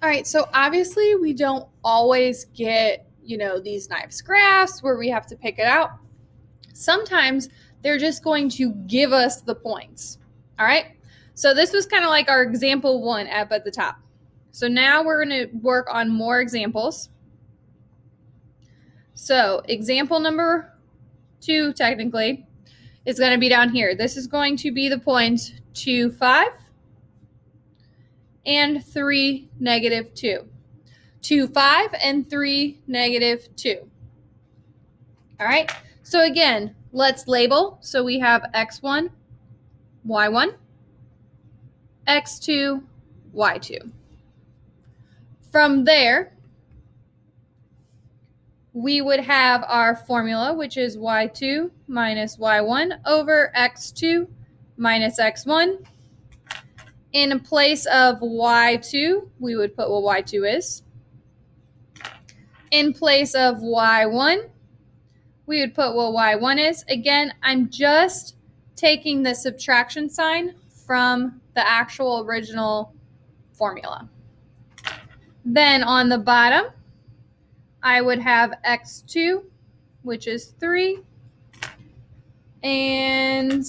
All right, so obviously we don't always get, these nice graphs where we have to pick it out. Sometimes they're just going to give us the points. All right, so this was kind of like our example one up at the top. So now we're going to work on more examples. So example number 2, technically, is going to be down here. This is going to be the points 2, 5, and 3, negative 2. 2, 5, and 3, negative 2. All right, so again, let's label. So we have x1, y1, x2, y2. From there, we would have our formula, which is y2 minus y1 over x2 minus x1. In place of y2, we would put what y2 is. In place of y1, we would put what y1 is. Again, I'm just taking the subtraction sign from the actual original formula. Then on the bottom, I would have x2, which is 3, and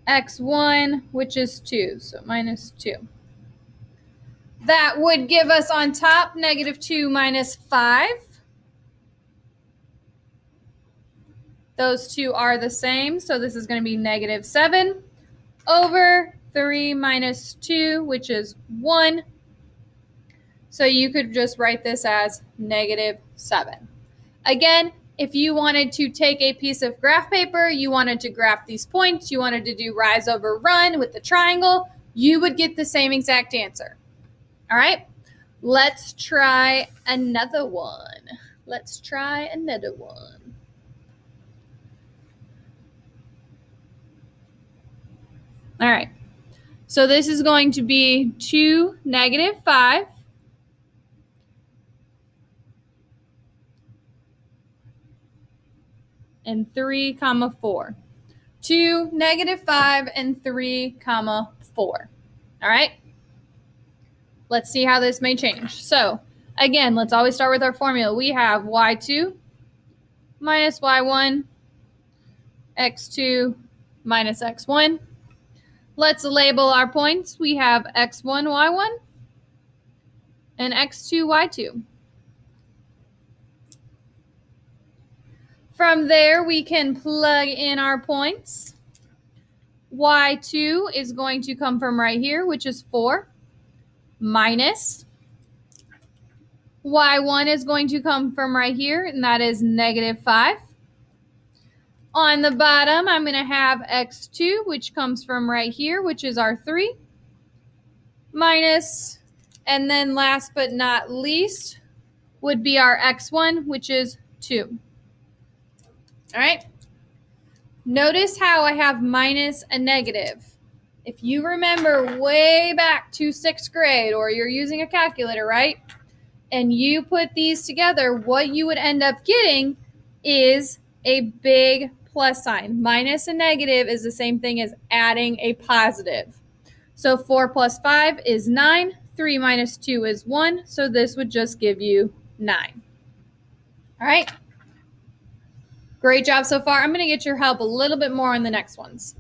x1, which is 2, so minus 2. That would give us on top negative 2 minus 5. Those two are the same, so this is going to be negative 7 over 3 minus 2, which is 1. So you could just write this as negative 7. Again, if you wanted to take a piece of graph paper, you wanted to graph these points, you wanted to do rise over run with the triangle, you would get the same exact answer. All right, let's try another one. All right, so this is going to be 2, negative 5. And 3, 4. 2, negative 5, and 3, 4. All right, let's see how this may change. So again, let's always start with our formula. We have y2 minus y1, x2 minus x1. Let's label our points. We have x1, y1, and x2, y2. From there, we can plug in our points. y2 is going to come from right here, which is 4, minus y1 is going to come from right here, and that is negative 5. On the bottom, I'm going to have x2, which comes from right here, which is our 3, minus, and then last but not least would be our x1, which is 2. All right. Notice how I have minus a negative. If you remember way back to 6th grade, or you're using a calculator, right? And you put these together, what you would end up getting is a big plus sign. Minus a negative is the same thing as adding a positive. So 4 plus 5 is 9. 3 minus 2 is 1. So this would just give you 9. All right. Great job so far. I'm going to get your help a little bit more on the next ones.